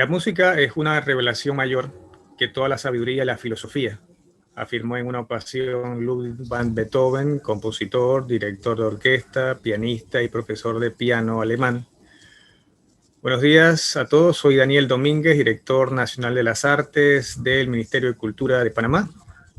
La música es una revelación mayor que toda la sabiduría y la filosofía, afirmó en una ocasión Ludwig van Beethoven, compositor, director de orquesta, pianista y profesor de piano alemán. Buenos días a todos, soy Daniel Domínguez, director nacional de las artes del Ministerio de Cultura de Panamá.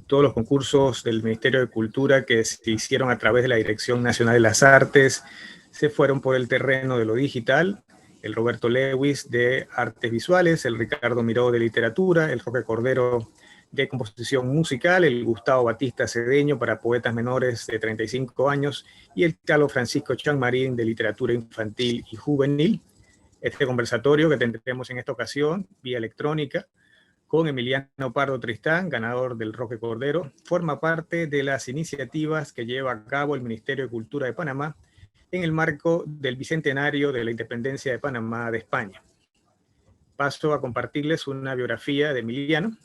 Todos los concursos del Ministerio de Cultura que se hicieron a través de la Dirección Nacional de las Artes se fueron por el terreno de lo digital. El Roberto Lewis de Artes Visuales, el Ricardo Miró de Literatura, el Roque Cordero de Composición Musical, el Gustavo Batista Cedeño para poetas menores de 35 años y el Carlos Francisco Chanmarín de Literatura Infantil y Juvenil. Este conversatorio que tendremos en esta ocasión vía electrónica con Emiliano Pardo Tristán, ganador del Roque Cordero, forma parte de las iniciativas que lleva a cabo el Ministerio de Cultura de Panamá en el marco del Bicentenario de la Independencia de Panamá de España. Paso a compartirles una biografía de Emiliano.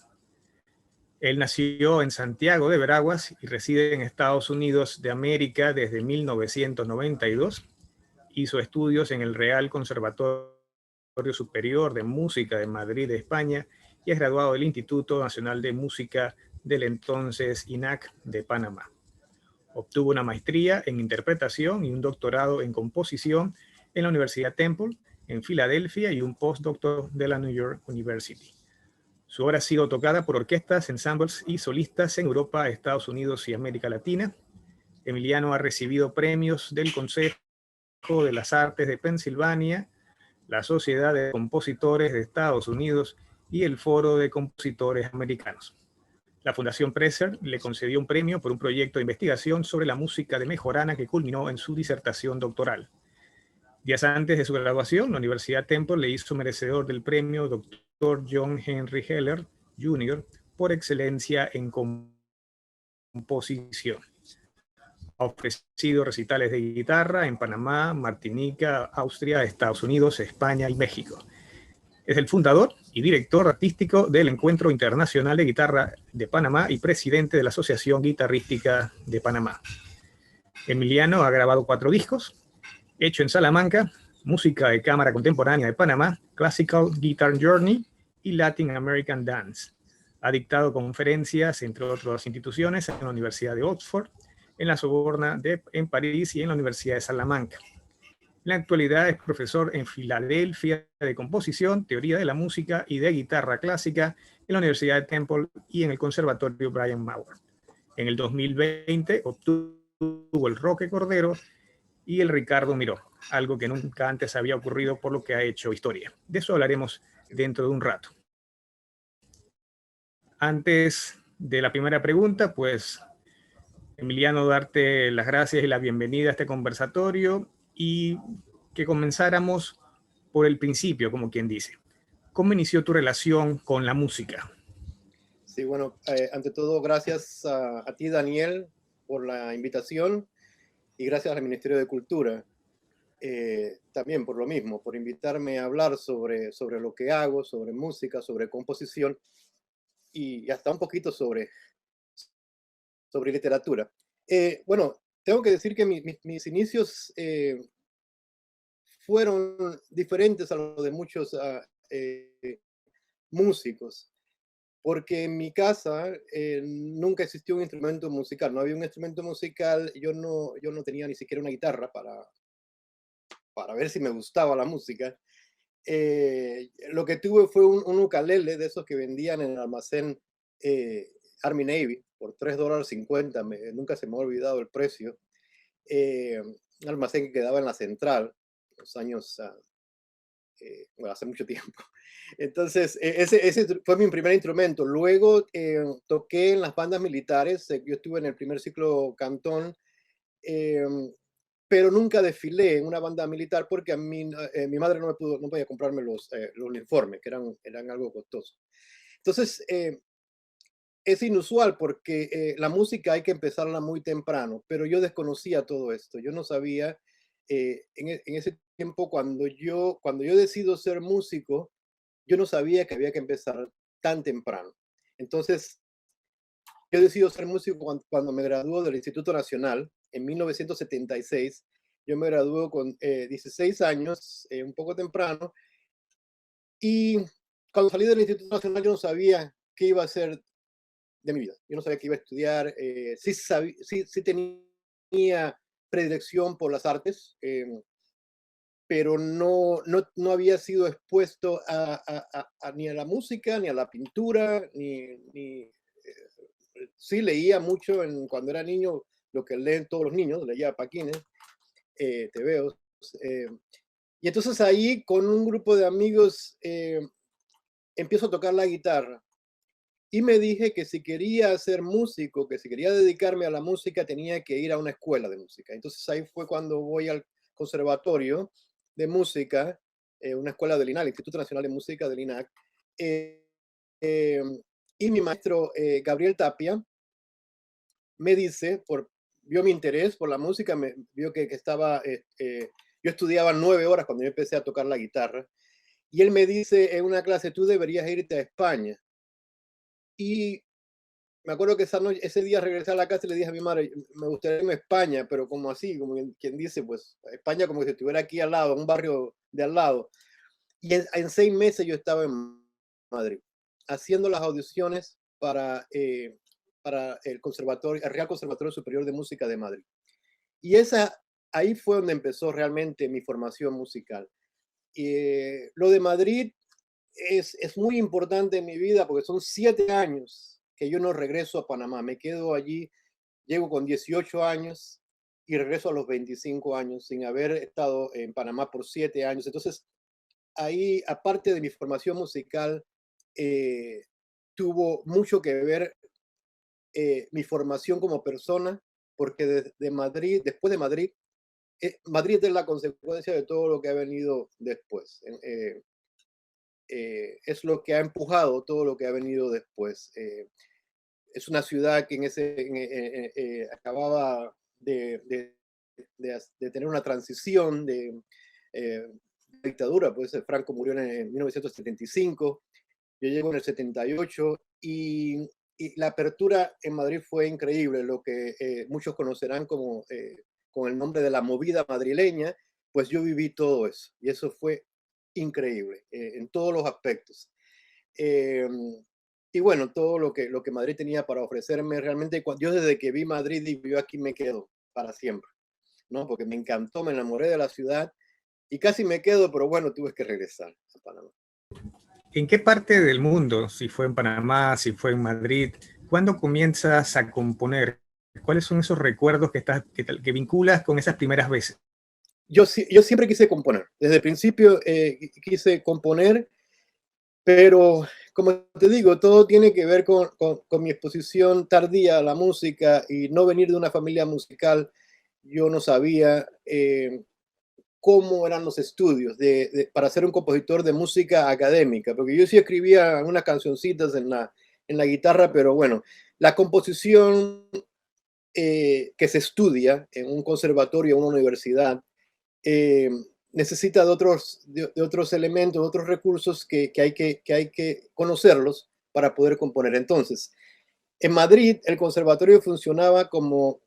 Él nació en Santiago de Veraguas y reside en Estados Unidos de América desde 1992. Hizo estudios en el Real Conservatorio Superior de Música de Madrid, España, y es graduado del Instituto Nacional de Música del entonces INAC de Panamá. Obtuvo una maestría en interpretación y un doctorado en composición en la Universidad Temple en Filadelfia y un postdoctorado de la New York University. Su obra ha sido tocada por orquestas, ensembles y solistas en Europa, Estados Unidos y América Latina. Emiliano ha recibido premios del Consejo de las Artes de Pensilvania, la Sociedad de Compositores de Estados Unidos y el Foro de Compositores Americanos. La Fundación Presser le concedió un premio por un proyecto de investigación sobre la música de Mejorana que culminó en su disertación doctoral. Días antes de su graduación, la Universidad Temple le hizo merecedor del premio Dr. John Henry Heller Jr. por excelencia en composición. Ha ofrecido recitales de guitarra en Panamá, Martinica, Austria, Estados Unidos, España y México. Es el fundador y director artístico del Encuentro Internacional de Guitarra de Panamá y presidente de la Asociación Guitarrística de Panamá. Emiliano ha grabado 4 discos, Hecho en Salamanca, Música de Cámara Contemporánea de Panamá, Classical Guitar Journey y Latin American Dance. Ha dictado conferencias, entre otras instituciones, en la Universidad de Oxford, en la Sorbona en París y en la Universidad de Salamanca. En la actualidad es profesor en Filadelfia de composición, teoría de la música y de guitarra clásica en la Universidad de Temple y en el Conservatorio Brian Maurer. En el 2020 obtuvo el Roque Cordero y el Ricardo Miró, algo que nunca antes había ocurrido, por lo que ha hecho historia. De eso hablaremos dentro de un rato. Antes de la primera pregunta, pues, Emiliano, darte las gracias y la bienvenida a este conversatorio y que comenzáramos por el principio, como quien dice. ¿Cómo inició tu relación con la música? Sí, bueno, ante todo, gracias a ti, Daniel, por la invitación y gracias al Ministerio de Cultura también por lo mismo, por invitarme a hablar sobre lo que hago, sobre música, sobre composición y hasta un poquito sobre literatura. Bueno, tengo que decir que mis inicios fueron diferentes a los de muchos músicos, porque en mi casa nunca existió un instrumento musical, no había un instrumento musical, yo no tenía ni siquiera una guitarra para ver si me gustaba la música. Lo que tuve fue un ukelele de esos que vendían en el almacén Army Navy por $3.50, nunca se me ha olvidado el precio. Un almacén que quedaba en la central, los años, bueno, hace mucho tiempo. Entonces, ese fue mi primer instrumento. Luego toqué en las bandas militares, yo estuve en el primer ciclo cantón, pero nunca desfilé en una banda militar porque a mí, mi madre no podía comprarme los uniformes, que eran algo costosos. Entonces, es inusual porque la música hay que empezarla muy temprano, pero yo desconocía todo esto. Yo no sabía, en ese tiempo, cuando yo decido ser músico, yo no sabía que había que empezar tan temprano. Entonces, yo decido ser músico cuando me graduó del Instituto Nacional en 1976. Yo me gradué con 16 años, un poco temprano, y cuando salí del Instituto Nacional yo no sabía qué iba a hacer de mi vida. Yo no sabía qué iba a estudiar. Sí tenía predilección por las artes, pero no había sido expuesto ni a la música, ni a la pintura, sí leía mucho cuando era niño, lo que leen todos los niños, leía Paquines, tebeos. Y entonces ahí con un grupo de amigos empiezo a tocar la guitarra y me dije que si quería ser músico, que si quería dedicarme a la música, tenía que ir a una escuela de música. Entonces ahí fue cuando voy al conservatorio de música, una escuela del INAC, Instituto Nacional de Música del INAC, y mi maestro Gabriel Tapia me dice, vio mi interés por la música, vio que estaba, yo estudiaba 9 horas cuando yo empecé a tocar la guitarra, y él me dice en una clase, tú deberías irte a España. Y me acuerdo que ese día regresé a la casa y le dije a mi madre, me gustaría irme a España, pero como así, como quien dice, pues España como si estuviera aquí al lado, un barrio de al lado. Y en 6 meses yo estaba en Madrid, haciendo las audiciones para el conservatorio, el Real Conservatorio Superior de Música de Madrid. Y ahí fue donde empezó realmente mi formación musical. Lo de Madrid es muy importante en mi vida porque son 7 años que yo no regreso a Panamá. Me quedo allí, llego con 18 años y regreso a los 25 años sin haber estado en Panamá por 7 años. Entonces, ahí, aparte de mi formación musical, tuvo mucho que ver mi formación como persona, porque después de Madrid, Madrid es la consecuencia de todo lo que ha venido después. Es lo que ha empujado todo lo que ha venido después. Es una ciudad que acababa de tener una transición de dictadura, pues Franco murió en 1975, yo llego en el 78 y la apertura en Madrid fue increíble, lo que muchos conocerán con el nombre de la movida madrileña, pues yo viví todo eso y eso fue increíble en todos los aspectos. Y bueno, todo lo que Madrid tenía para ofrecerme, realmente yo desde que vi Madrid y yo aquí me quedo para siempre, ¿no? Porque me encantó, me enamoré de la ciudad y casi me quedo, pero bueno, tuve que regresar a Panamá. ¿En qué parte del mundo, si fue en Panamá, si fue en Madrid, cuándo comienzas a componer? ¿Cuáles son esos recuerdos que vinculas con esas primeras veces? Yo siempre quise componer. Desde el principio quise componer, pero como te digo, todo tiene que ver con mi exposición tardía a la música y no venir de una familia musical. Yo no sabía cómo eran los estudios para ser un compositor de música académica, porque yo sí escribía unas cancioncitas en la guitarra, pero bueno, la composición que se estudia en un conservatorio o una universidad necesita de otros elementos, de otros recursos que hay que conocerlos para poder componer. Entonces, en Madrid el conservatorio funcionaba como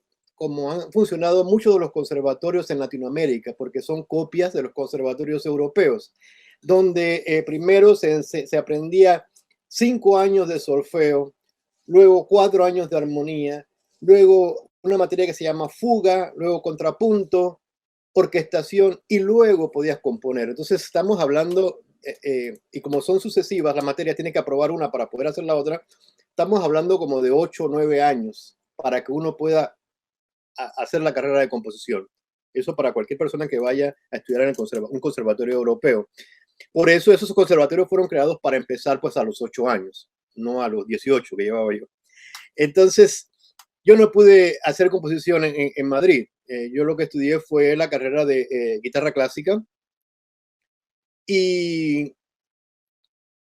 han funcionado muchos de los conservatorios en Latinoamérica, porque son copias de los conservatorios europeos, donde primero se aprendía 5 años de solfeo, luego 4 años de armonía, luego una materia que se llama fuga, luego contrapunto, orquestación y luego podías componer. Entonces estamos hablando, y como son sucesivas, la materia tiene que aprobar una para poder hacer la otra, estamos hablando como de 8 o 9 años para que uno pueda hacer la carrera de composición. Eso para cualquier persona que vaya a estudiar en un conservatorio europeo. Por eso esos conservatorios fueron creados para empezar pues a los 8 años, no a los 18 que llevaba yo. Entonces, yo no pude hacer composición en Madrid. Yo lo que estudié fue la carrera de guitarra clásica y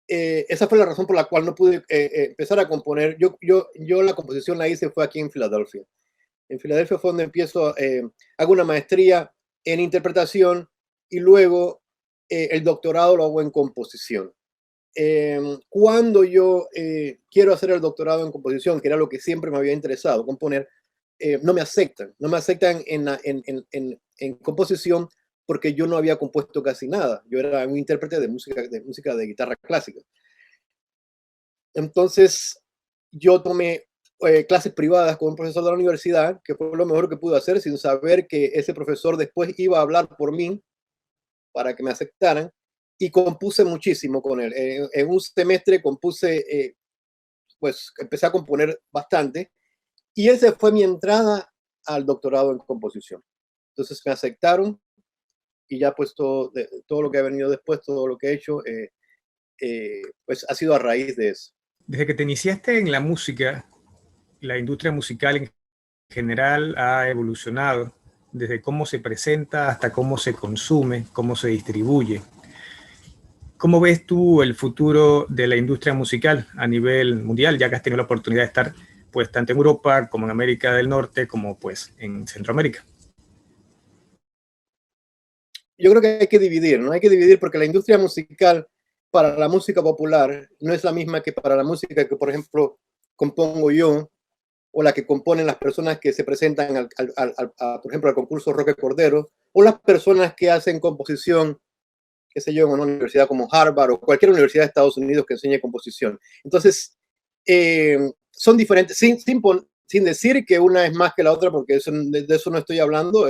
esa fue la razón por la cual no pude empezar a componer. Yo la composición la hice fue aquí en Filadelfia. En Filadelfia fue donde hago una maestría en interpretación y luego el doctorado lo hago en composición. Cuando yo quiero hacer el doctorado en composición, que era lo que siempre me había interesado, componer, no me aceptan en composición porque yo no había compuesto casi nada. Yo era un intérprete de música de guitarra clásica. Entonces, yo tomé clases privadas con un profesor de la universidad, que fue lo mejor que pude hacer, sin saber que ese profesor después iba a hablar por mí para que me aceptaran, y compuse muchísimo con él. En un semestre compuse, pues empecé a componer bastante, y esa fue mi entrada al doctorado en composición. Entonces me aceptaron y ya pues todo lo que ha venido después, todo lo que he hecho, pues ha sido a raíz de eso. Desde que te iniciaste en la música, la industria musical en general ha evolucionado desde cómo se presenta hasta cómo se consume, cómo se distribuye. ¿Cómo ves tú el futuro de la industria musical a nivel mundial, ya que has tenido la oportunidad de estar pues tanto en Europa como en América del Norte como pues en Centroamérica? Yo creo que hay que dividir, ¿no? Hay que dividir porque la industria musical para la música popular no es la misma que para la música que, por ejemplo, compongo yo o la que componen las personas que se presentan, por ejemplo, al concurso Roque Cordero, o las personas que hacen composición, qué sé yo, en una universidad como Harvard o cualquier universidad de Estados Unidos que enseñe composición. Entonces, son diferentes, sin decir que una es más que la otra, porque de eso no estoy hablando.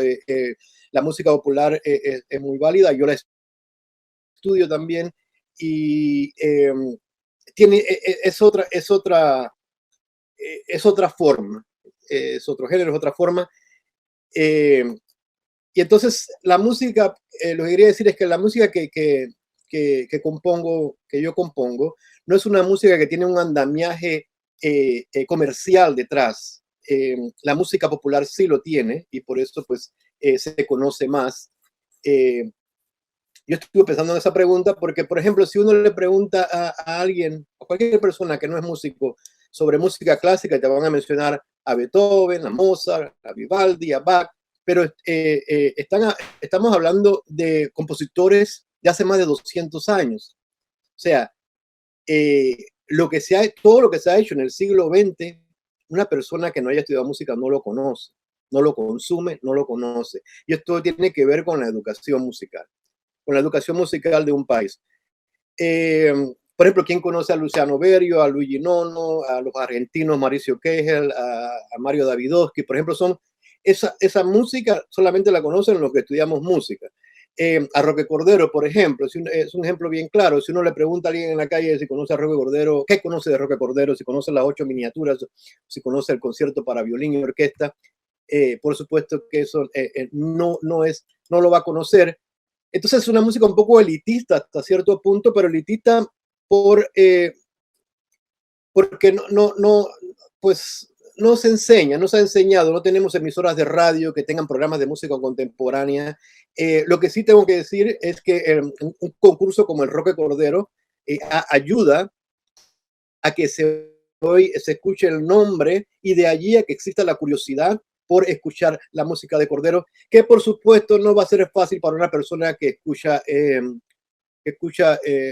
La música popular es muy válida, yo la estudio también, y es otra forma, es otro género, es otra forma. Eh, y entonces la música, lo que quería decir es que la música que compongo, que yo compongo, no es una música que tiene un andamiaje comercial detrás. La música popular sí lo tiene y por eso pues se conoce más. Yo estuve pensando en esa pregunta porque, por ejemplo, si uno le pregunta a alguien, a cualquier persona que no es músico, sobre música clásica, te van a mencionar a Beethoven, a Mozart, a Vivaldi, a Bach, pero estamos hablando de compositores de hace más de 200 años. O sea, todo lo que se ha hecho en el siglo XX, una persona que no haya estudiado música no lo conoce, no lo consume, no lo conoce. Y esto tiene que ver con la educación musical, con la educación musical de un país. Por ejemplo, ¿quién conoce a Luciano Berio, a Luigi Nono, a los argentinos Mauricio Kegel, a Mario Davidovsky? Por ejemplo, esa música solamente la conocen los que estudiamos música. A Roque Cordero, por ejemplo, es un ejemplo bien claro. Si uno le pregunta a alguien en la calle si conoce a Roque Cordero, ¿qué conoce de Roque Cordero? Si conoce las 8 miniaturas, si conoce el concierto para violín y orquesta, por supuesto que eso no lo va a conocer. Entonces es una música un poco elitista hasta cierto punto, pero elitista porque pues no se enseña, no se ha enseñado, no tenemos emisoras de radio que tengan programas de música contemporánea. Lo que sí tengo que decir es que un concurso como el Roque Cordero ayuda a que se escuche el nombre y de allí a que exista la curiosidad por escuchar la música de Cordero, que por supuesto no va a ser fácil para una persona que escucha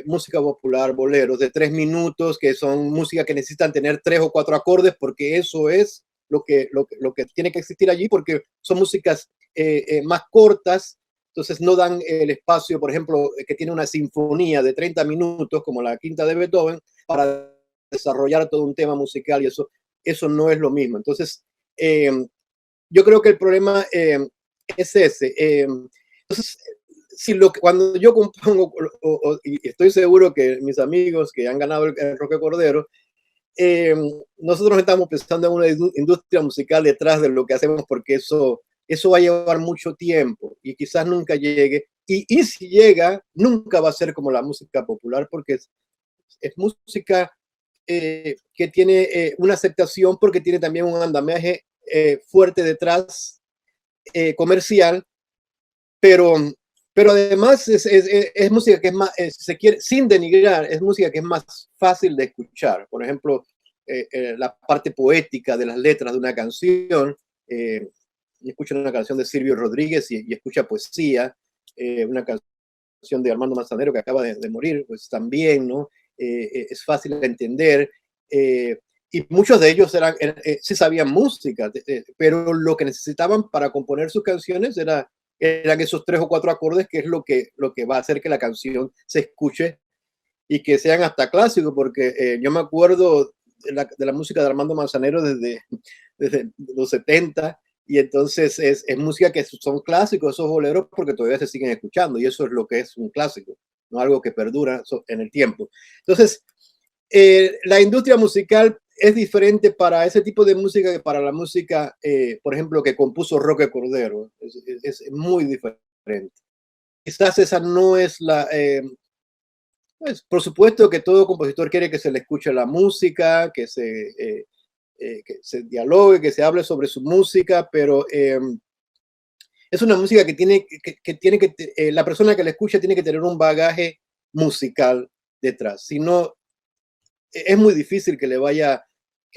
música popular, boleros de 3 minutos, que son música que necesitan tener 3 o 4 acordes, porque eso es lo que tiene que existir allí, porque son músicas más cortas, entonces no dan el espacio, por ejemplo, que tiene una sinfonía de 30 minutos, como la quinta de Beethoven, para desarrollar todo un tema musical, y eso no es lo mismo. Entonces, yo creo que el problema es ese. Entonces, cuando yo compongo, y estoy seguro que mis amigos que han ganado el Roque Cordero, nosotros estamos pensando en una industria musical detrás de lo que hacemos, porque eso va a llevar mucho tiempo y quizás nunca llegue. Y si llega, nunca va a ser como la música popular, porque es música que tiene una aceptación, porque tiene también un andamiaje fuerte detrás, comercial, pero además es música que es más, se quiere, sin denigrar, es música que es más fácil de escuchar. Por ejemplo, la parte poética de las letras de una canción. Escucha una canción de Silvio Rodríguez y escucha poesía, una canción de Armando Manzanero que acaba de morir, pues también, ¿no? Es fácil de entender. Y muchos de ellos sí sabían música, pero lo que necesitaban para componer sus canciones eran esos 3 o 4 acordes, que es lo que va a hacer que la canción se escuche y que sean hasta clásicos, porque yo me acuerdo de la música de Armando Manzanero desde los 70, y entonces es música que son clásicos, esos boleros, porque todavía se siguen escuchando, y eso es lo que es un clásico, no algo que perdura en el tiempo. Entonces, la industria musical es diferente para ese tipo de música que para la música, por ejemplo, que compuso Roque Cordero. Es muy diferente. Quizás esa no es la... pues, por supuesto que todo compositor quiere que se le escuche la música, que se dialogue, que se hable sobre su música, pero es una música que la persona que la escucha tiene que tener un bagaje musical detrás. Si no, es muy difícil que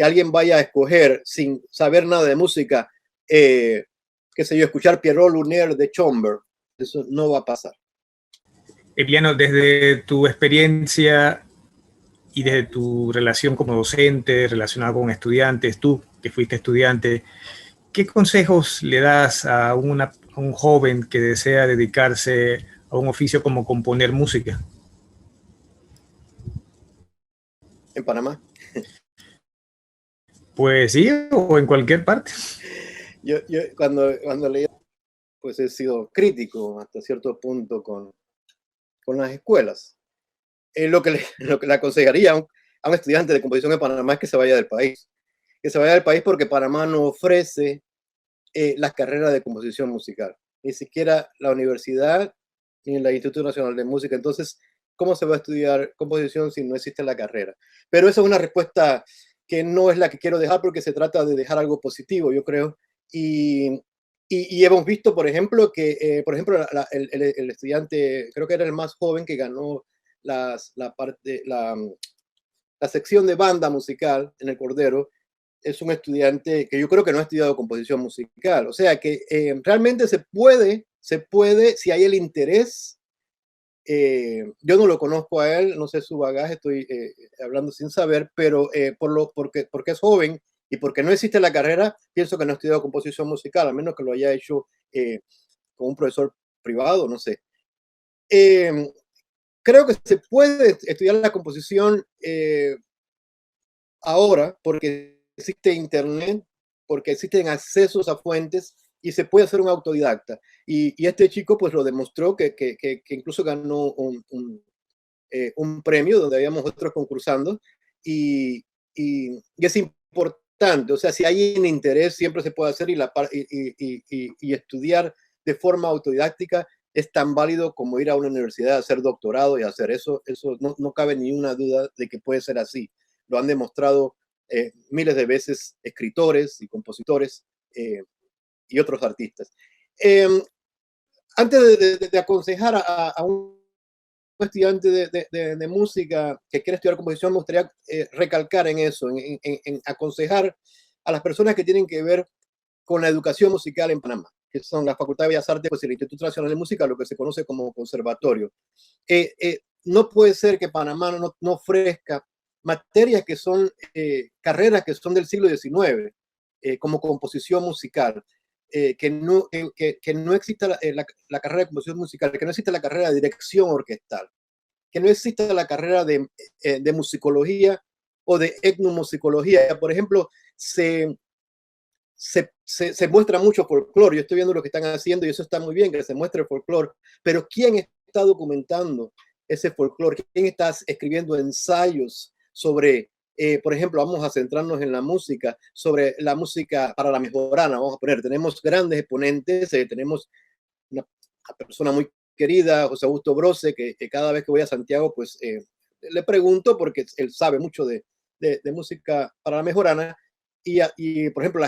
alguien vaya a escoger sin saber nada de música, qué sé yo, escuchar Pierrot Lunaire de Chomber. Eso no va a pasar. Emiliano, desde tu experiencia y desde tu relación como docente, relacionado con estudiantes, tú que fuiste estudiante, ¿qué consejos le das a un joven que desea dedicarse a un oficio como componer música? En Panamá. Pues sí, o en cualquier parte. Yo cuando leí, pues he sido crítico hasta cierto punto con las escuelas. Lo que le aconsejaría a un estudiante de composición en Panamá es que se vaya del país. Que se vaya del país porque Panamá no ofrece las carreras de composición musical. Ni siquiera la universidad ni el Instituto Nacional de Música. Entonces, ¿cómo se va a estudiar composición si no existe la carrera? Pero esa es una respuesta que no es la que quiero dejar porque se trata de dejar algo positivo, yo creo. Y hemos visto, por ejemplo, que el estudiante, creo que era el más joven que ganó la sección de banda musical en el Cordero, es un estudiante que yo creo que no ha estudiado composición musical. O sea que realmente se puede, si hay el interés. Yo no lo conozco a él, no sé su bagaje, estoy hablando sin saber, pero porque es joven y porque no existe la carrera, pienso que no ha estudiado composición musical, a menos que lo haya hecho con un profesor privado, no sé. Creo que se puede estudiar la composición ahora porque existe internet, porque existen accesos a fuentes y se puede hacer un autodidacta. Y este chico pues lo demostró que incluso ganó un premio donde habíamos otros concursando y es importante, o sea, si hay un interés siempre se puede hacer y estudiar de forma autodidáctica es tan válido como ir a una universidad a hacer doctorado y hacer eso no cabe ni una duda de que puede ser así. Lo han demostrado miles de veces escritores y compositores y otros artistas. Eh, Antes de aconsejar a un estudiante de música que quiere estudiar composición, me gustaría recalcar en eso, en aconsejar a las personas que tienen que ver con la educación musical en Panamá, que son la Facultad de Bellas Artes pues, y el Instituto Nacional de Música, lo que se conoce como conservatorio. No puede ser que Panamá no ofrezca materias que son carreras que son del siglo XIX, como composición musical. Que no exista la carrera de composición musical, que no exista la carrera de dirección orquestal, que no exista la carrera de musicología o de etnomusicología. Por ejemplo, se muestra mucho folclore. Yo estoy viendo lo que están haciendo y eso está muy bien, que se muestre el folclore, pero ¿quién está documentando ese folclore? ¿Quién está escribiendo ensayos sobre, por ejemplo, vamos a centrarnos en la música, sobre la música para la mejorana? Vamos a poner, tenemos grandes exponentes, tenemos una persona muy querida, José Augusto Brose, que cada vez que voy a Santiago, pues le pregunto porque él sabe mucho de música para la mejorana. Por ejemplo,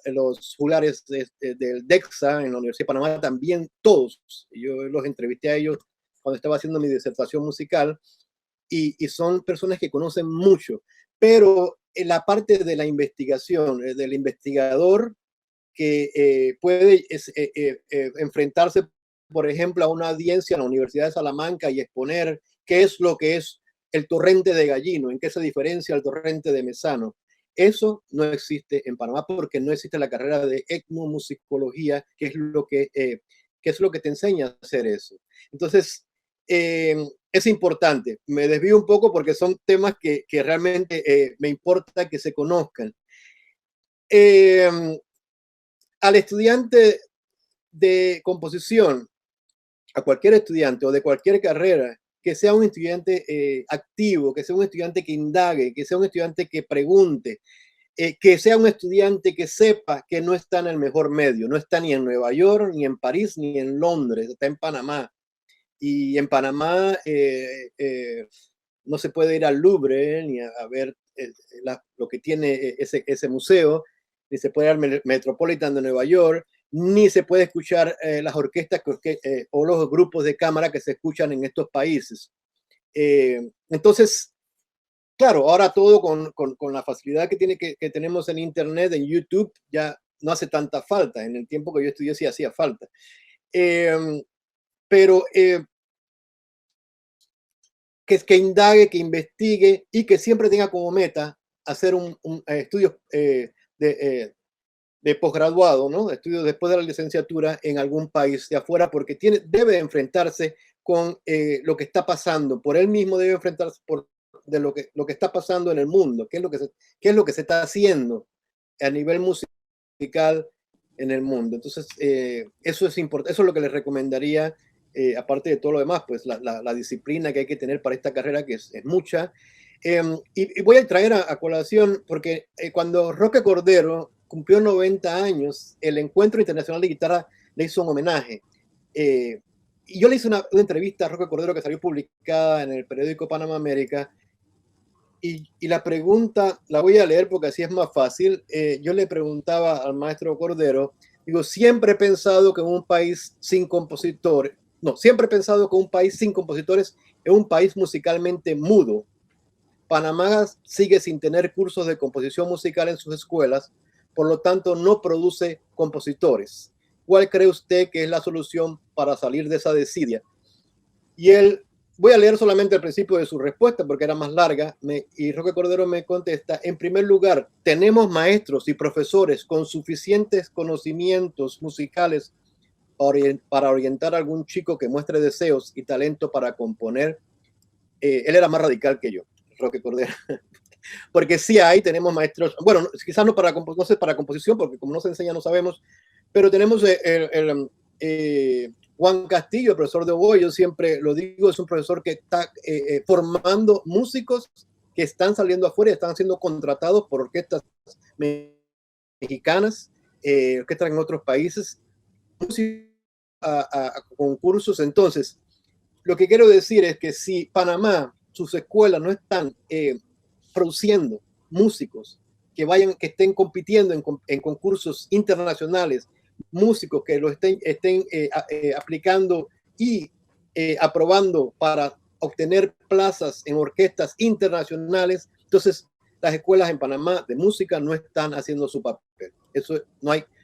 los juglares del DEXA en la Universidad de Panamá también, todos, yo los entrevisté a ellos cuando estaba haciendo mi disertación musical, y son personas que conocen mucho, pero en la parte de la investigación, del investigador que puede enfrentarse, por ejemplo, a una audiencia en la Universidad de Salamanca y exponer qué es lo que es el torrente de Gallino, en qué se diferencia el torrente de Mesano. Eso no existe en Panamá porque no existe la carrera de etnomusicología, que es lo que te enseña a hacer eso. Entonces, es importante. Me desvío un poco porque son temas que realmente me importa que se conozcan. Al estudiante de composición, a cualquier estudiante o de cualquier carrera, que sea un estudiante activo, que sea un estudiante que indague, que sea un estudiante que pregunte, que sea un estudiante que sepa que no está en el mejor medio, no está ni en Nueva York, ni en París, ni en Londres, está en Panamá. Y en Panamá no se puede ir al Louvre ni a ver lo que tiene ese museo, ni se puede ir al Metropolitan de Nueva York, ni se puede escuchar las orquestas o los grupos de cámara que se escuchan en estos países. Entonces, claro, ahora todo con la facilidad que tenemos en Internet, en YouTube, ya no hace tanta falta. En el tiempo que yo estudié sí hacía falta. Pero que indague, que investigue y que siempre tenga como meta hacer un estudios de posgraduado, ¿no? Estudios después de la licenciatura en algún país de afuera, porque debe enfrentarse con lo que está pasando. Por él mismo debe enfrentarse de lo que está pasando en el mundo, qué es lo que se está haciendo a nivel musical en el mundo. Entonces, eso es importante, eso es lo que les recomendaría, aparte de todo lo demás, pues la disciplina que hay que tener para esta carrera, que es mucha. Y voy a traer a colación, porque cuando Roque Cordero cumplió 90 años, el Encuentro Internacional de Guitarra le hizo un homenaje. Y yo le hice una entrevista a Roque Cordero que salió publicada en el periódico Panamá América. Y la pregunta, la voy a leer porque así es más fácil. Yo le preguntaba al maestro Cordero, digo, siempre he pensado que un país sin compositores, no, siempre he pensado que un país sin compositores es un país musicalmente mudo. Panamá sigue sin tener cursos de composición musical en sus escuelas, por lo tanto no produce compositores. ¿Cuál cree usted que es la solución para salir de esa desidia? Y él, voy a leer solamente el principio de su respuesta porque era más larga, y Roque Cordero me contesta, en primer lugar, tenemos maestros y profesores con suficientes conocimientos musicales para orientar a algún chico que muestre deseos y talento para componer. Él era más radical que yo, Roque Cordero. Porque sí tenemos maestros, bueno, quizás no no sé para composición, porque como no se enseña no sabemos, pero tenemos Juan Castillo, el profesor de oboe, yo siempre lo digo, es un profesor que está formando músicos que están saliendo afuera y están siendo contratados por orquestas mexicanas, orquestas en otros países, a concursos. Entonces, lo que quiero decir es que si Panamá, sus escuelas no están produciendo músicos que estén compitiendo en concursos internacionales, músicos que lo estén aplicando y aprobando para obtener plazas en orquestas internacionales, entonces las escuelas en Panamá de música no están haciendo su papel. Eso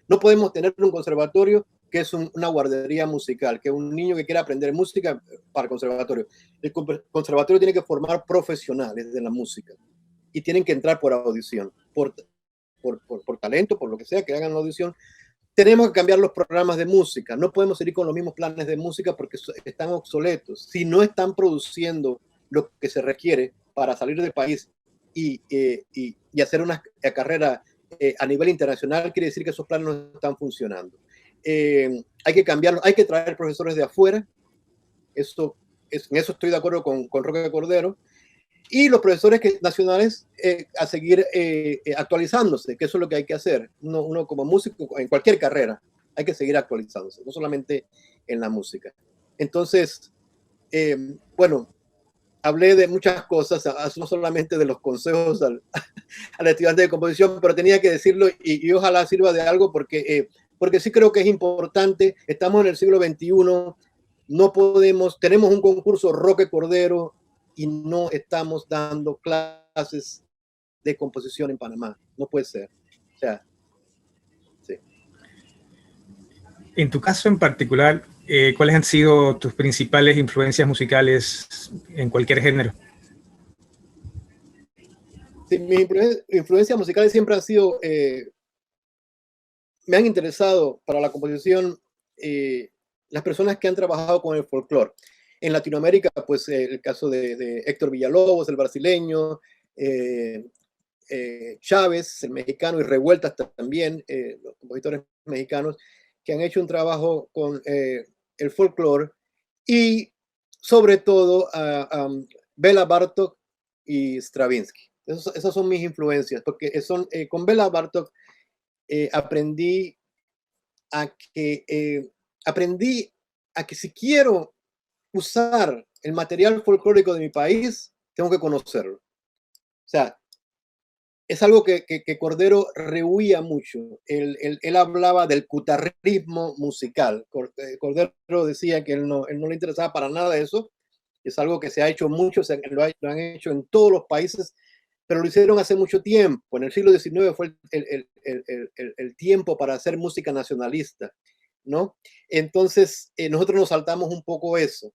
no podemos tener un conservatorio que es una guardería musical, que un niño que quiera aprender música para el conservatorio. El conservatorio tiene que formar profesionales de la música y tienen que entrar por audición, por talento, por lo que sea, que hagan la audición. Tenemos que cambiar los programas de música. No podemos seguir con los mismos planes de música porque están obsoletos. Si no están produciendo lo que se requiere para salir del país y hacer una carrera a nivel internacional, quiere decir que esos planes no están funcionando. Hay que cambiarlos, hay que traer profesores de afuera. En eso estoy de acuerdo con Roque Cordero. Y los profesores nacionales a seguir actualizándose, que eso es lo que hay que hacer. Uno como músico, en cualquier carrera, hay que seguir actualizándose, no solamente en la música. Entonces, bueno, hablé de muchas cosas, no solamente de los consejos al estudiante de composición, pero tenía que decirlo y ojalá sirva de algo porque sí creo que es importante. Estamos en el siglo XXI, no podemos, tenemos un concurso Roque Cordero y no estamos dando clases de composición en Panamá. No puede ser. O sea, sí. En tu caso en particular, ¿cuáles han sido tus principales influencias musicales en cualquier género? Sí, mis influencias musicales siempre han sido, me han interesado para la composición las personas que han trabajado con el folclore. En Latinoamérica, pues el caso de Héctor Villalobos, el brasileño, Chávez, el mexicano, y Revueltas también, los compositores mexicanos, que han hecho un trabajo con el folclore, y sobre todo a Bela Bartok y Stravinsky. Esas son mis influencias, porque con Bela Bartok aprendí aprendí a que si quiero usar el material folclórico de mi país, tengo que conocerlo. O sea, es algo que Cordero rehuía mucho. Él hablaba del cutarrismo musical. Cordero decía que él no le interesaba para nada eso. Es algo que se ha hecho mucho, lo han hecho en todos los países, pero lo hicieron hace mucho tiempo. En el siglo XIX fue el tiempo para hacer música nacionalista, ¿no? Entonces, nosotros nos saltamos un poco eso.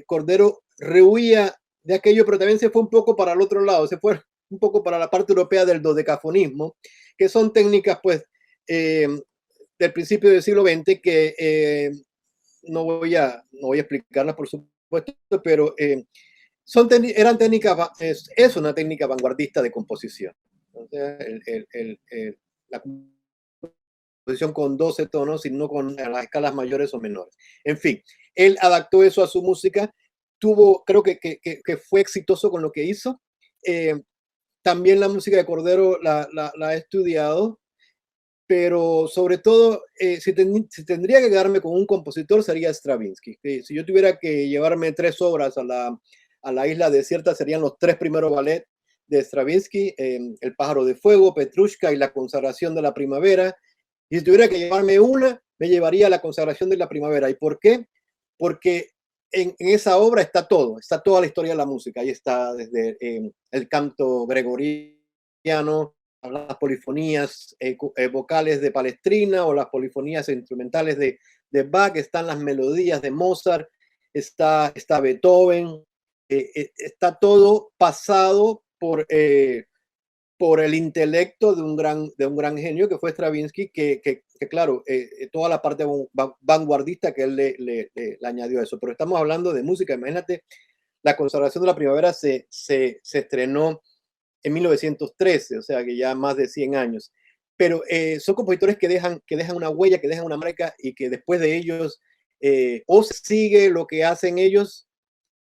Cordero rehuía de aquello, pero también se fue un poco para el otro lado, se fue un poco para la parte europea del dodecafonismo, que son técnicas, pues, del principio del siglo XX que no voy a explicarlas, por supuesto, pero eran técnicas, es una técnica vanguardista de composición. O sea, la composición con 12 tonos y no con las escalas mayores o menores. En fin, él adaptó eso a su música, creo que fue exitoso con lo que hizo. También la música de Cordero la he estudiado, pero sobre todo, si tendría que quedarme con un compositor, sería Stravinsky. Si yo tuviera que llevarme 3 obras a la isla desierta, serían los 3 primeros ballets de Stravinsky, El pájaro de fuego, Petrushka y La consagración de la primavera. Y si tuviera que llevarme una, me llevaría La consagración de la primavera. ¿Y por qué? Porque en esa obra está toda la historia de la música. Ahí está desde el canto gregoriano, las polifonías vocales de Palestrina o las polifonías instrumentales de Bach, están las melodías de Mozart, está Beethoven, está todo pasado por el intelecto de un gran genio que fue Stravinsky, que claro, toda la parte vanguardista que él le añadió a eso. Pero estamos hablando de música, imagínate, La consagración de la primavera se estrenó en 1913, o sea que ya más de 100 años. Pero son compositores que dejan una huella, que dejan una marca, y que después de ellos o se sigue lo que hacen ellos,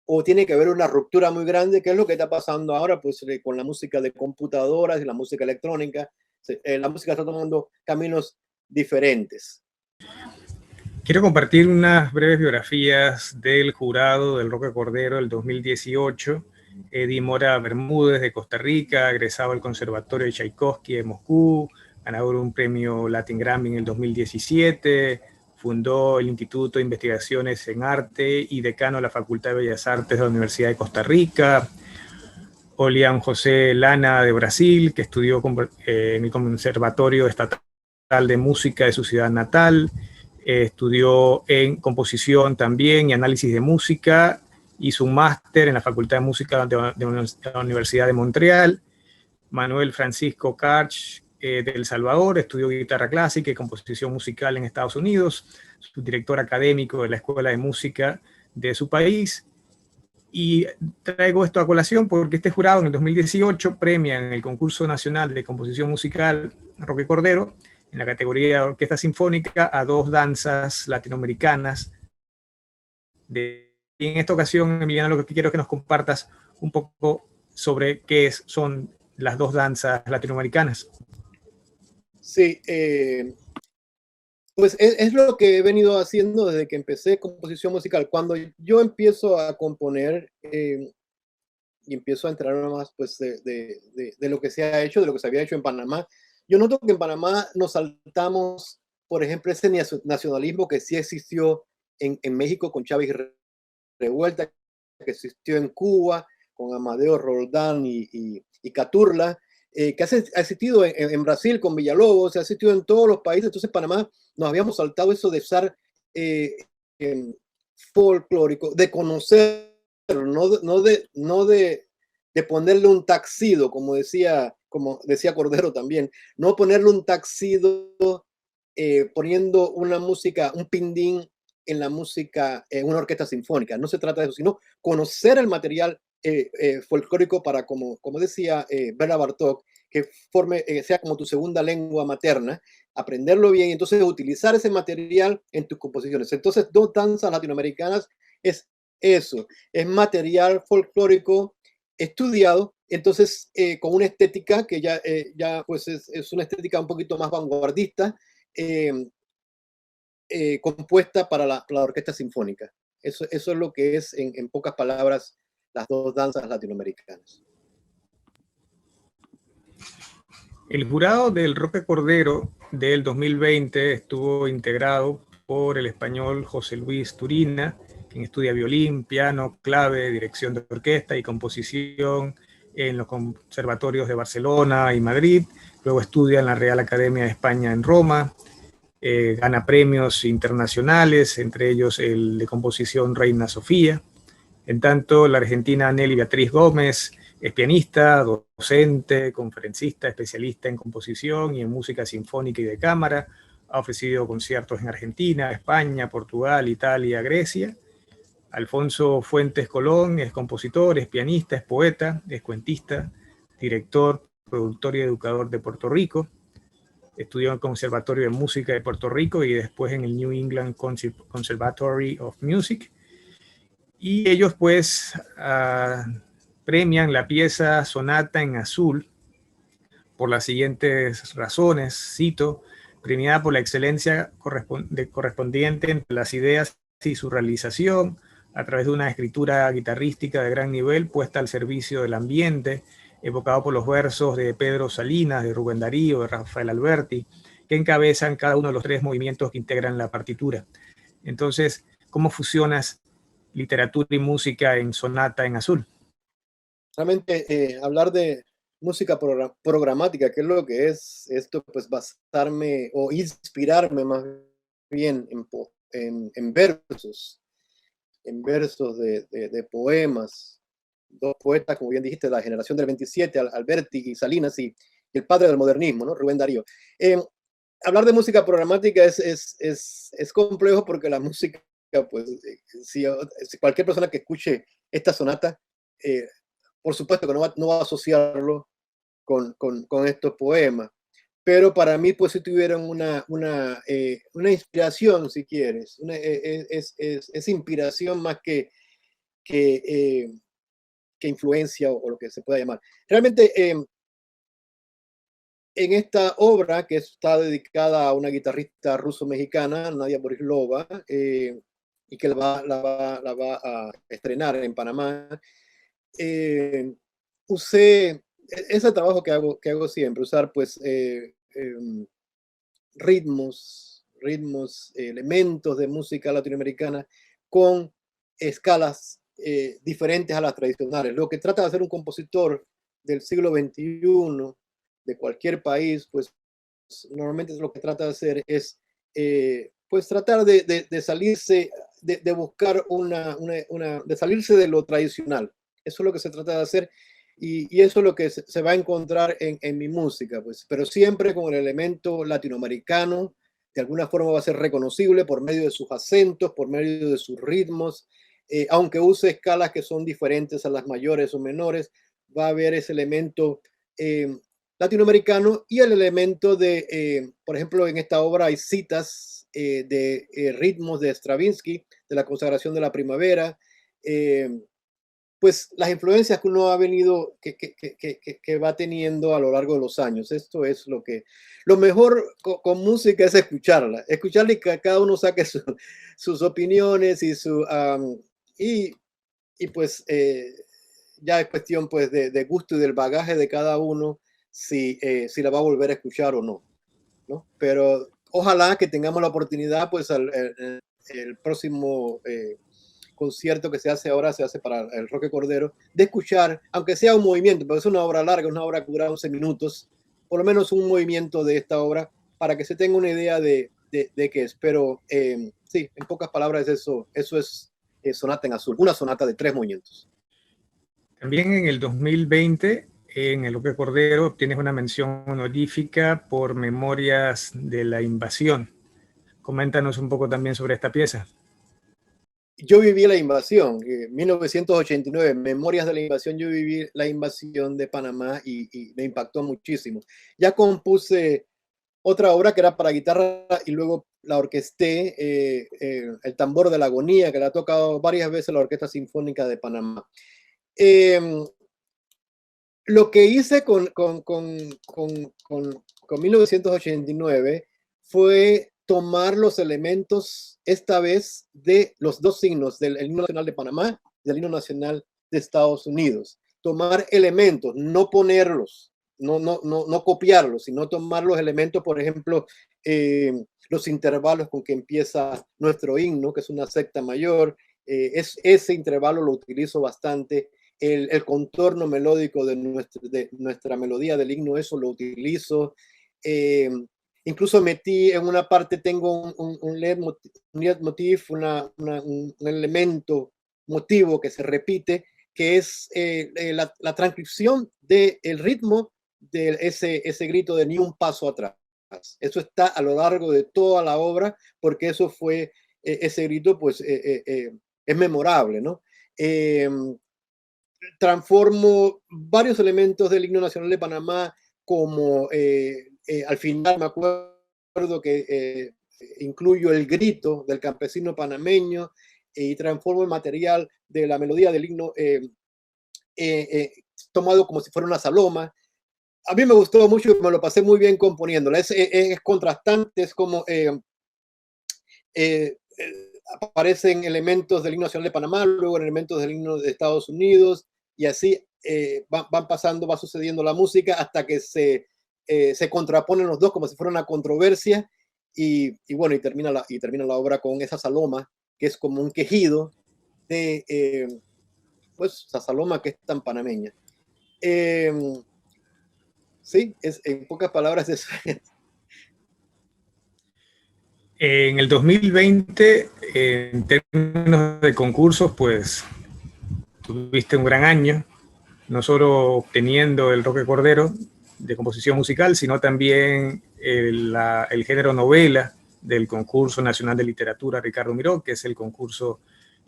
o tiene que haber una ruptura muy grande, que es lo que está pasando ahora, pues con la música de computadoras y la música electrónica. La música está tomando caminos diferentes. Quiero compartir unas breves biografías del jurado del Roque Cordero del 2018. Eddie Mora Bermúdez, de Costa Rica, egresado del Conservatorio de Tchaikovsky de Moscú, ganador de un premio Latin Grammy en el 2017, fundó el Instituto de Investigaciones en Arte y decano de la Facultad de Bellas Artes de la Universidad de Costa Rica. Olian José Lana, de Brasil, que estudió en el Conservatorio Estatal de Música de su ciudad natal. Estudió en composición también y análisis de música. Hizo un máster en la Facultad de Música de la Universidad de Montreal. Manuel Francisco Karch, de El Salvador, estudió guitarra clásica y composición musical en Estados Unidos, subdirector académico de la Escuela de Música de su país. Y traigo esto a colación porque este jurado en el 2018 premia en el Concurso Nacional de Composición Musical Roque Cordero, en la categoría de orquesta sinfónica, a 2 danzas latinoamericanas. Y en esta ocasión, Emiliano, lo que quiero es que nos compartas un poco sobre qué son las 2 danzas latinoamericanas. Sí, pues es lo que he venido haciendo desde que empecé composición musical. Cuando yo empiezo a componer y empiezo a entrar más pues, de lo que se ha hecho, de lo que se había hecho en Panamá, yo noto que en Panamá nos saltamos, por ejemplo, ese nacionalismo que sí existió en México con Chávez y Revuelta, que existió en Cuba con Amadeo Roldán y Caturla, que ha existido en Brasil con Villalobos, ha existido en todos los países. Entonces, Panamá nos habíamos saltado eso de usar folclórico, de conocer, no de ponerle un taxido, como decía Cordero también, no ponerle un taxido poniendo una música, un pindín en la música, en una orquesta sinfónica. No se trata de eso, sino conocer el material folclórico para, como decía Bela Bartók, que sea como tu segunda lengua materna, aprenderlo bien y entonces utilizar ese material en tus composiciones. Entonces, Dos Danzas Latinoamericanas es eso, es material folclórico estudiado, entonces con una estética que ya pues es una estética un poquito más vanguardista, eh, compuesta para la orquesta sinfónica. Eso es lo que es, en pocas palabras, las Dos Danzas Latinoamericanas. El jurado del Roque Cordero del 2020 estuvo integrado por el español José Luis Turina, quien estudia violín, piano, clave, dirección de orquesta y composición en los conservatorios de Barcelona y Madrid. Luego estudia en la Real Academia de España en Roma. Gana premios internacionales, entre ellos el de composición Reina Sofía. En tanto, la argentina Nelly Beatriz Gómez es pianista, docente, conferencista, especialista en composición y en música sinfónica y de cámara. Ha ofrecido conciertos en Argentina, España, Portugal, Italia, Grecia. Alfonso Fuentes Colón es compositor, es pianista, es poeta, es cuentista, director, productor y educador de Puerto Rico. Estudió en el Conservatorio de Música de Puerto Rico y después en el New England Conservatory of Music. Y ellos pues premian la pieza Sonata en Azul por las siguientes razones, cito, premiada por la excelencia correspondiente entre las ideas y su realización, a través de una escritura guitarrística de gran nivel puesta al servicio del ambiente, evocado por los versos de Pedro Salinas, de Rubén Darío, de Rafael Alberti, que encabezan cada uno de los 3 movimientos que integran la partitura. Entonces, ¿cómo fusionas literatura y música en Sonata en Azul? Realmente hablar de música programática, que es lo que es esto, pues basarme o inspirarme más bien en versos de poemas. Dos poetas, como bien dijiste, de la generación del 27, Alberti y Salinas, y el padre del modernismo, ¿no? Rubén Darío. Hablar de música programática es complejo porque la música, pues, si cualquier persona que escuche esta sonata, por supuesto que no va a asociarlo con estos poemas, pero para mí, pues, si tuvieron una inspiración, si quieres, es inspiración más que influencia o lo que se pueda llamar. Realmente, en esta obra, que está dedicada a una guitarrista ruso-mexicana, Nadia Borislova, y que la va a estrenar en Panamá, usé ese trabajo que hago siempre, usar pues ritmos, elementos de música latinoamericana con escalas diferentes a las tradicionales. Lo que trata de hacer un compositor del siglo XXI, de cualquier país, pues normalmente lo que trata de hacer es pues tratar de salirse, de buscar de salirse de lo tradicional. Eso es lo que se trata de hacer y eso es lo que se va a encontrar en mi música, pues, pero siempre con el elemento latinoamericano. De alguna forma va a ser reconocible por medio de sus acentos, por medio de sus ritmos, aunque use escalas que son diferentes a las mayores o menores, va a haber ese elemento latinoamericano y el elemento por ejemplo, en esta obra hay citas de ritmos de Stravinsky, de la consagración de la primavera, pues las influencias que uno ha venido, que va teniendo a lo largo de los años. Esto es lo mejor con música es escucharla y que cada uno saque sus opiniones y pues ya es cuestión pues de gusto y del bagaje de cada uno si la va a volver a escuchar o no, ¿no? Pero ojalá que tengamos la oportunidad pues el próximo concierto que se hace para el Roque Cordero, de escuchar, aunque sea un movimiento, porque es una obra larga, es una obra que dura 11 minutos, por lo menos un movimiento de esta obra, para que se tenga una idea de qué es. Pero sí, en pocas palabras eso es Sonata en Azul, una sonata de 3 movimientos. También en el 2020, en el Roque Cordero, obtienes una mención honorífica por Memorias de la Invasión. Coméntanos un poco también sobre esta pieza. yo viví la invasión, 1989, Memorias de la Invasión, yo viví la invasión de Panamá y me impactó muchísimo. Ya compuse otra obra que era para guitarra y luego la orquesté, El tambor de la agonía, que la ha tocado varias veces la Orquesta Sinfónica de Panamá. Eh, lo que hice con 1989 fue tomar los elementos, esta vez, de los dos signos, del himno nacional de Panamá y del himno nacional de Estados Unidos. Tomar elementos, no ponerlos, no copiarlos, sino tomar los elementos, por ejemplo, los intervalos con que empieza nuestro himno, que es una secta mayor, ese intervalo lo utilizo bastante. El contorno melódico de nuestra melodía del himno, eso lo utilizo. Eh, Incluso metí en una parte, tengo un leitmotiv, un elemento motivo que se repite, que es la transcripción del ritmo de ese grito de ni un paso atrás. Eso está a lo largo de toda la obra, porque eso fue, ese grito pues es memorable, ¿no? Transformo varios elementos del himno nacional de Panamá, como al final me acuerdo que incluyo el grito del campesino panameño y transformo el material de la melodía del himno tomado como si fuera una saloma. A mí me gustó mucho y me lo pasé muy bien componiéndola. Es contrastante, es como eh, aparecen elementos del himno nacional de Panamá, luego elementos del himno de Estados Unidos, y así van pasando, va sucediendo la música hasta que se contraponen los dos como si fuera una controversia, y bueno, termina la obra con esa saloma, que es como un quejido de, pues, esa saloma que es tan panameña. Eh, sí, en pocas palabras eso es. En el 2020, en términos de concursos, pues tuviste un gran año, no solo obteniendo el Roque Cordero de composición musical, sino también el género novela del Concurso Nacional de Literatura Ricardo Miró, que es el concurso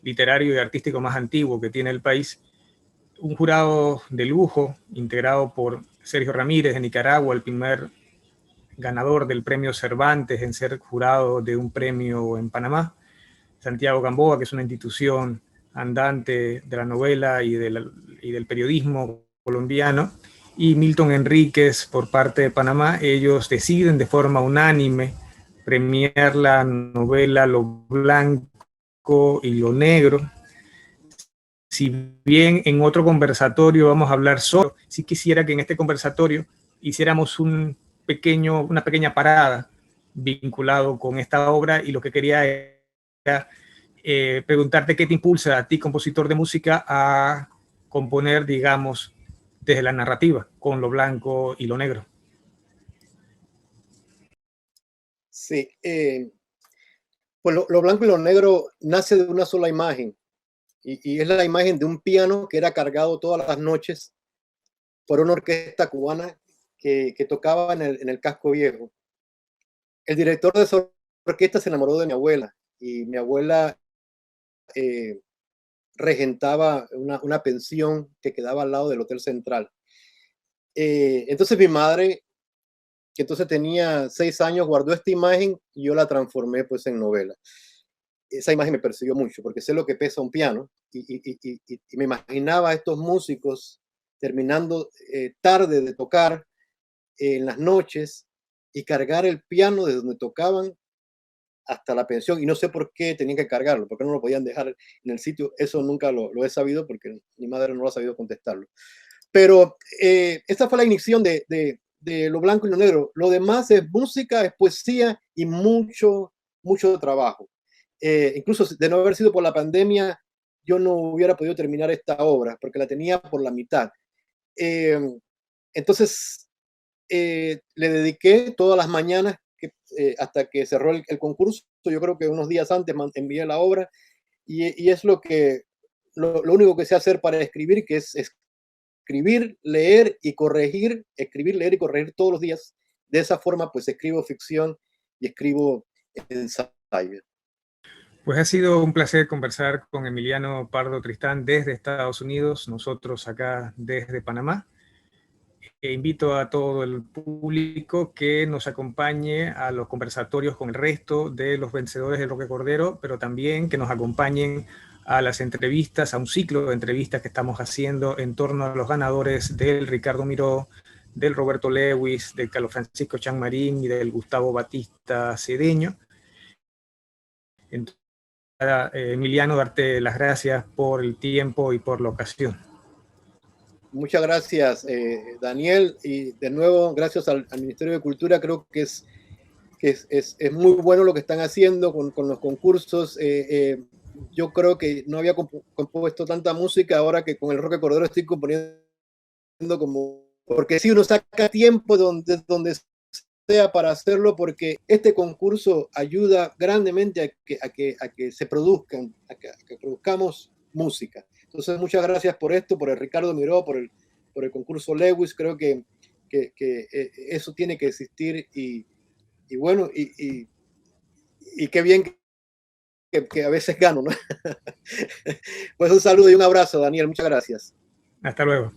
literario y artístico más antiguo que tiene el país. Un jurado de lujo integrado por Sergio Ramírez de Nicaragua, el primer ganador del premio Cervantes en ser jurado de un premio en Panamá, Santiago Gamboa, que es una institución andante de la novela y del periodismo colombiano, y Milton Enríquez por parte de Panamá. Ellos deciden de forma unánime premiar la novela Lo Blanco y Lo Negro. Si bien en otro conversatorio vamos a hablar solo, sí quisiera que en este conversatorio hiciéramos una pequeña parada vinculado con esta obra, y lo que quería era preguntarte qué te impulsa a ti, compositor de música, a componer, digamos, desde la narrativa, con lo blanco y lo negro. Sí, pues lo blanco y lo negro nace de una sola imagen, y es la imagen de un piano que era cargado todas las noches por una orquesta cubana que tocaba en el casco viejo. El director de esa orquesta se enamoró de mi abuela, y mi abuela eh, regentaba una pensión que quedaba al lado del Hotel Central. Entonces mi madre, que entonces tenía 6 años, guardó esta imagen y yo la transformé pues en novela. Esa imagen me persiguió mucho porque sé lo que pesa un piano, y me imaginaba a estos músicos terminando tarde de tocar en las noches y cargar el piano desde donde tocaban hasta la pensión, y no sé por qué tenían que cargarlo, porque no lo podían dejar en el sitio. Eso nunca lo he sabido porque mi madre no lo ha sabido contestarlo. Pero esta fue la ignición de lo blanco y lo negro. Lo demás es música, es poesía y mucho trabajo. Incluso de no haber sido por la pandemia, yo no hubiera podido terminar esta obra porque la tenía por la mitad. Eh, entonces, le dediqué todas las mañanas hasta que cerró el concurso. Yo creo que unos días antes envié la obra, y es lo único que sé hacer para escribir, que es escribir, leer y corregir, escribir, leer y corregir todos los días. De esa forma, pues escribo ficción y escribo ensayo. Pues ha sido un placer conversar con Emiliano Pardo Tristán desde Estados Unidos, nosotros acá desde Panamá. Invito a todo el público que nos acompañe a los conversatorios con el resto de los vencedores del Roque Cordero, pero también que nos acompañen a las entrevistas, a un ciclo de entrevistas que estamos haciendo en torno a los ganadores del Ricardo Miró, del Roberto Lewis, del Carlos Francisco Chanmarín y del Gustavo Batista Cedeño. Entonces, Emiliano, darte las gracias por el tiempo y por la ocasión. Muchas gracias, Daniel, y de nuevo, gracias al Ministerio de Cultura. Creo que es muy bueno lo que están haciendo con los concursos. Yo creo que no había compuesto tanta música, ahora que con el Roque Cordero estoy componiendo como, porque si uno saca tiempo donde sea para hacerlo, porque este concurso ayuda grandemente a que se produzcan, a que produzcamos música. Entonces, muchas gracias por esto, por el Ricardo Miró, por el concurso Lewis. Creo que eso tiene que existir y bueno, y qué bien que a veces gano, ¿no? Pues un saludo y un abrazo, Daniel. Muchas gracias. Hasta luego.